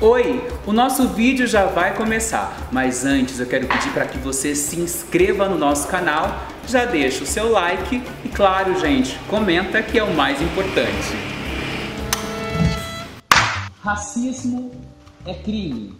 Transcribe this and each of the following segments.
Oi, o nosso vídeo já vai começar, mas antes eu quero pedir para que você se inscreva no nosso canal, já deixa o seu like e claro, gente, comenta que é o mais importante. Racismo é crime.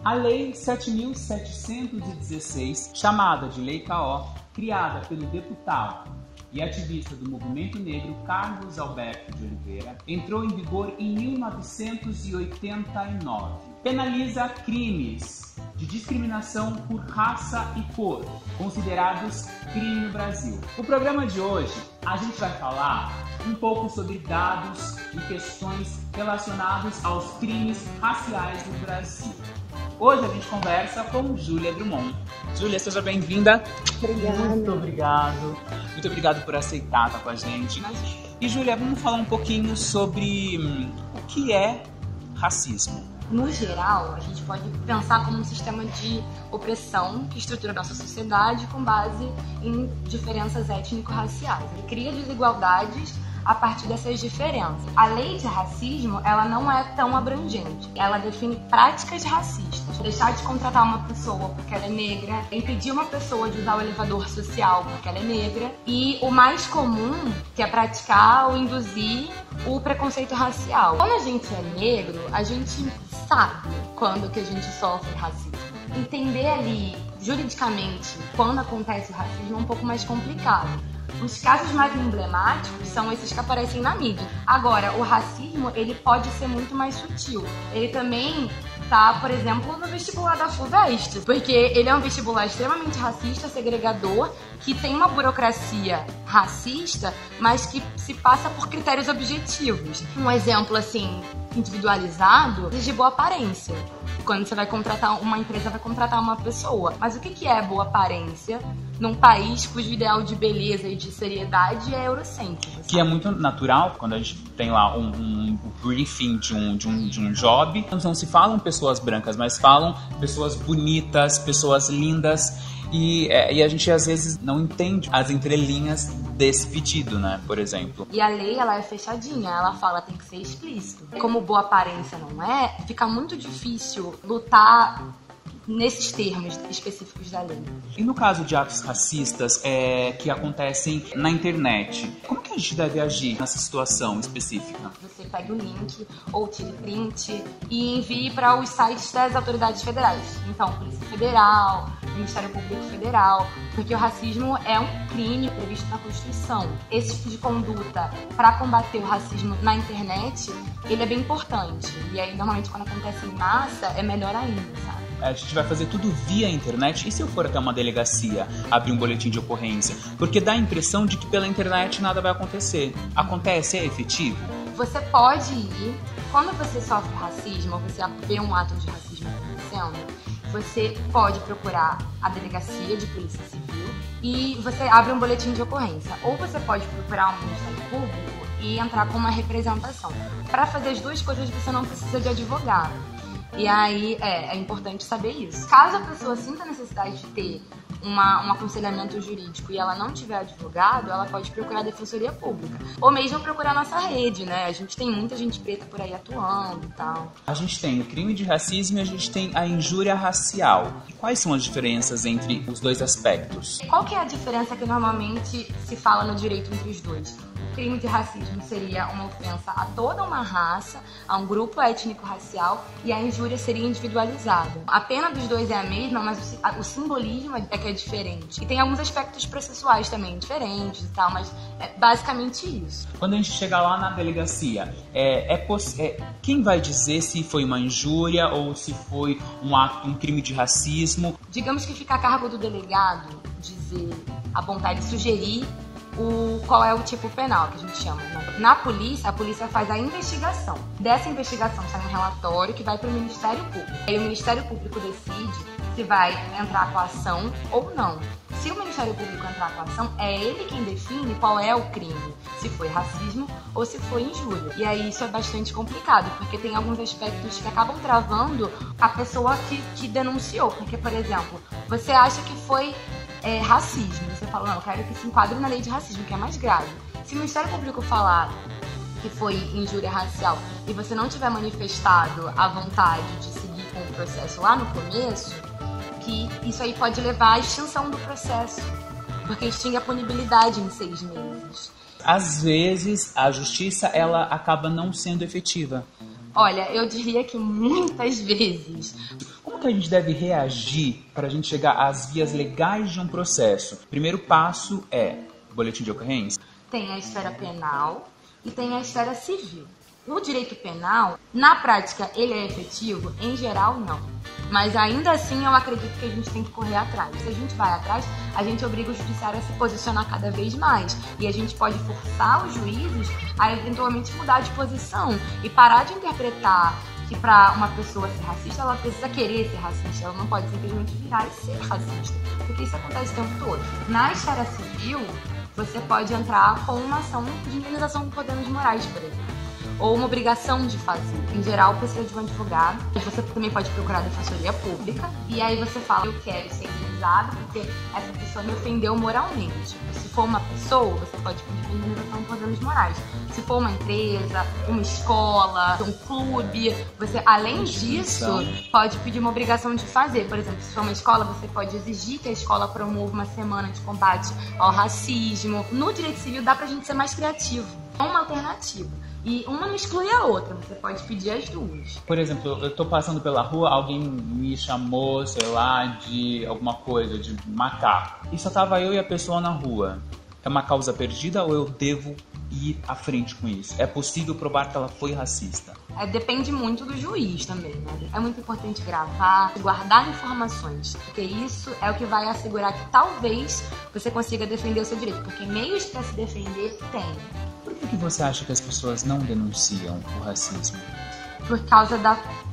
A Lei 7.716, chamada de Lei K.O., criada pelo deputado e ativista do movimento negro Carlos Alberto de Oliveira, entrou em vigor em 1989. Penaliza crimes de discriminação por raça e cor, considerados crime no Brasil. No programa de hoje, a gente vai falar um pouco sobre dados e questões relacionados aos crimes raciais no Brasil. Hoje a gente conversa com Júlia Drummond. Júlia, seja bem-vinda. Obrigada. Muito obrigado. Muito obrigado por aceitar estar com a gente. E Júlia, vamos falar um pouquinho sobre o que é racismo. No geral, a gente pode pensar como um sistema de opressão que estrutura a nossa sociedade com base em diferenças étnico-raciais. Ele cria desigualdades a partir dessas diferenças. A lei de racismo, ela não é tão abrangente. Ela define práticas racistas. Deixar de contratar uma pessoa porque ela é negra, impedir uma pessoa de usar o elevador social porque ela é negra, e o mais comum, que é praticar ou induzir o preconceito racial. Quando a gente é negro, a gente sabe quando que a gente sofre racismo. Entender ali, juridicamente, quando acontece o racismo é um pouco mais complicado. Os casos mais emblemáticos são esses que aparecem na mídia. Agora, o racismo, ele pode ser muito mais sutil. Ele também tá, por exemplo, no vestibular da FUVEST, porque ele é um vestibular extremamente racista, segregador, que tem uma burocracia racista, mas que se passa por critérios objetivos. Um exemplo, assim, individualizado, de boa aparência. Quando você vai contratar, uma empresa vai contratar uma pessoa. Mas o que é boa aparência num país cujo ideal de beleza e de seriedade é eurocêntrico? Que é muito natural quando a gente tem lá um briefing de um job. Não se falam pessoas brancas, mas falam pessoas bonitas, pessoas lindas. E a gente às vezes não entende as entrelinhas desse pedido, né, por exemplo. E a lei, ela é fechadinha, ela fala tem que ser explícito. Como boa aparência não é, fica muito difícil lutar nesses termos específicos da lei. E no caso de atos racistas que acontecem na internet, como que a gente deve agir nessa situação específica? Você pega o link ou tire print e envie para os sites das autoridades federais. Então, Polícia Federal, Ministério Público Federal, porque o racismo é um crime previsto na Constituição. Esse tipo de conduta para combater o racismo na internet, ele é bem importante. E aí, normalmente, quando acontece em massa, é melhor ainda, sabe? A gente vai fazer tudo via internet. E se eu for até uma delegacia abrir um boletim de ocorrência? Porque dá a impressão de que pela internet nada vai acontecer. Acontece? É efetivo? Você pode ir, quando você sofre racismo, ou você vê um ato de racismo acontecendo, você pode procurar a delegacia de polícia civil e você abre um boletim de ocorrência. Ou você pode procurar um Ministério Público e entrar com uma representação. Para fazer as duas coisas, você não precisa de advogado. E aí é importante saber isso. Caso a pessoa sinta a necessidade de ter um aconselhamento jurídico e ela não tiver advogado, ela pode procurar a Defensoria Pública. Ou mesmo procurar a nossa rede, né? A gente tem muita gente preta por aí atuando e tal. A gente tem o crime de racismo e a gente tem a injúria racial. Quais são as diferenças entre os dois aspectos? Qual que é a diferença que normalmente se fala no direito entre os dois? O crime de racismo seria uma ofensa a toda uma raça, a um grupo étnico-racial, e a injúria seria individualizada. A pena dos dois é a mesma, mas o simbolismo é que é diferente. E tem alguns aspectos processuais também diferentes e tal, mas é basicamente isso. Quando a gente chega lá na delegacia, quem vai dizer se foi uma injúria ou se foi um crime de racismo? Digamos que fica a cargo do delegado dizer, apontar e sugerir qual é o tipo penal, que a gente chama, né? Na polícia, a polícia faz a investigação. Dessa investigação sai um relatório que vai para o Ministério Público. Aí o Ministério Público decide se vai entrar com a ação ou não. Se o Ministério Público entrar com a ação, é ele quem define qual é o crime, se foi racismo ou se foi injúria. E aí isso é bastante complicado, porque tem alguns aspectos que acabam travando a pessoa que denunciou. Porque, por exemplo, você acha que foi racismo. Você fala, não, eu quero que se enquadre na lei de racismo, que é mais grave. Se o Ministério Público falar que foi injúria racial e você não tiver manifestado a vontade de seguir com o processo lá no começo, que isso aí pode levar à extinção do processo, porque extingue a punibilidade em 6 meses. Às vezes, a justiça, ela acaba não sendo efetiva. Olha, eu diria que muitas vezes. Como que a gente deve reagir para a gente chegar às vias legais de um processo? O primeiro passo é o boletim de ocorrência. Tem a esfera penal e tem a esfera civil. O direito penal, na prática, ele é efetivo? Em geral, não. Mas ainda assim, eu acredito que a gente tem que correr atrás. Se a gente vai atrás, a gente obriga o judiciário a se posicionar cada vez mais. E a gente pode forçar os juízes a eventualmente mudar de posição e parar de interpretar que para uma pessoa ser racista, ela precisa querer ser racista. Ela não pode simplesmente virar e ser racista. Porque isso acontece o tempo todo. Na esfera civil, você pode entrar com uma ação de indenização por danos morais, por exemplo. Ou uma obrigação de fazer. Em geral, precisa de um advogado. Você também pode procurar a defensoria pública. E aí você fala, eu quero ser indenizado porque essa pessoa me ofendeu moralmente. Se for uma pessoa, você pode pedir indenização por danos morais. Se for uma empresa, uma escola, um clube, você, além disso, pode pedir uma obrigação de fazer. Por exemplo, se for uma escola, você pode exigir que a escola promova uma semana de combate ao racismo. No direito civil, dá pra gente ser mais criativo. É uma alternativa. E uma não exclui a outra, você pode pedir as duas. Por exemplo, eu tô passando pela rua, alguém me chamou, sei lá, de alguma coisa, de macaco. E só tava eu e a pessoa na rua. É uma causa perdida ou eu devo ir à frente com isso? É possível provar que ela foi racista? Depende muito do juiz também, né? É muito importante gravar, guardar informações, porque isso é o que vai assegurar que talvez você consiga defender o seu direito, porque meios para se defender tem. Por que você acha que as pessoas não denunciam o racismo? Por causa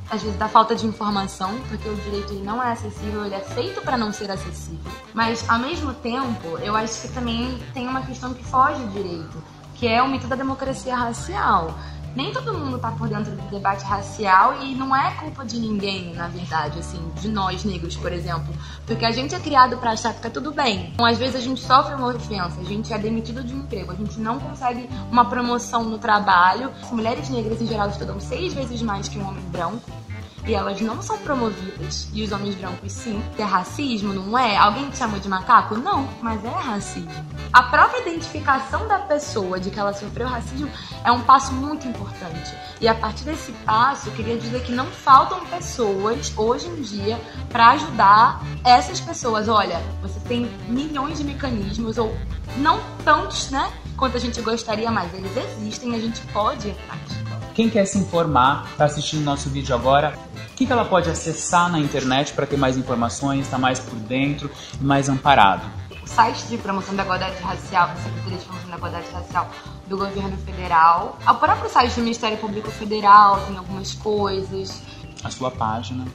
às vezes, da falta de informação, porque o direito ele não é acessível, ele é feito para não ser acessível. Mas, ao mesmo tempo, eu acho que também tem uma questão que foge do direito, que é o mito da democracia racial. Nem todo mundo tá por dentro do debate racial e não é culpa de ninguém, na verdade, assim, de nós negros, por exemplo. Porque a gente é criado pra achar que tá tudo bem. Então, às vezes a gente sofre uma ofensa, a gente é demitido de um emprego, a gente não consegue uma promoção no trabalho. As mulheres negras, em geral, estudam 6 vezes mais que um homem branco. E elas não são promovidas, e os homens brancos sim. É racismo, não é? Alguém te chamou de macaco? Não, mas é racismo. A própria identificação da pessoa de que ela sofreu racismo é um passo muito importante. E a partir desse passo, eu queria dizer que não faltam pessoas, hoje em dia, para ajudar essas pessoas. Olha, você tem milhões de mecanismos, ou não tantos, né, quanto a gente gostaria, mas eles existem, a gente pode ir atrás. Quem quer se informar, está assistindo nosso vídeo agora, o que ela pode acessar na internet para ter mais informações, estar mais por dentro e mais amparado? O site de promoção da igualdade racial, da Secretaria de Promoção da Igualdade Racial do Governo Federal. O próprio site do Ministério Público Federal tem algumas coisas. A sua página.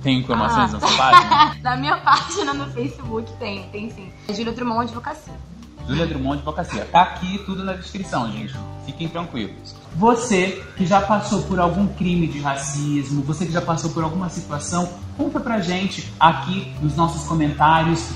Tem informações na sua página? Na minha página no Facebook tem sim. É Júlia Drummond Advocacia. Júlia Drummond Advocacia. Tá aqui tudo na descrição, gente. Fiquem tranquilos. Você que já passou por algum crime de racismo, você que já passou por alguma situação, conta pra gente aqui nos nossos comentários,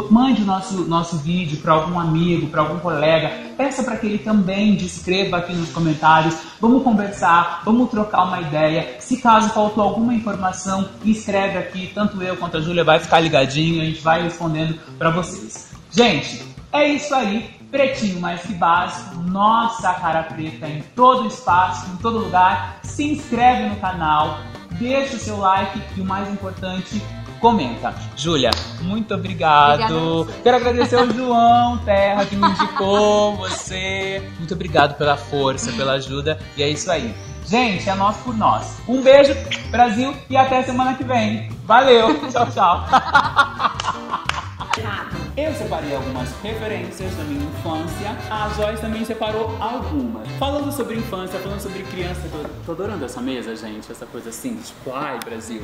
mande o nosso vídeo para algum amigo, para algum colega, peça para que ele também descreva aqui nos comentários, vamos conversar, vamos trocar uma ideia. Se caso faltou alguma informação, escreve aqui, tanto eu quanto a Júlia vai ficar ligadinho, a gente vai respondendo para vocês. Gente, é isso aí. Pretinho mais que básico, nossa cara preta em todo espaço, em todo lugar. Se inscreve no canal, deixa o seu like e o mais importante, comenta. Júlia, muito obrigado. Quero agradecer ao João Terra que me indicou você. Muito obrigado pela força, pela ajuda. E é isso aí. Gente, é nós por nós. Um beijo, Brasil, e até semana que vem. Valeu, tchau, tchau. Eu separei algumas referências da minha infância, a Joyce também separou algumas. Falando sobre infância, falando sobre criança, tô adorando essa mesa, gente, essa coisa assim, tipo, ai, Brasil.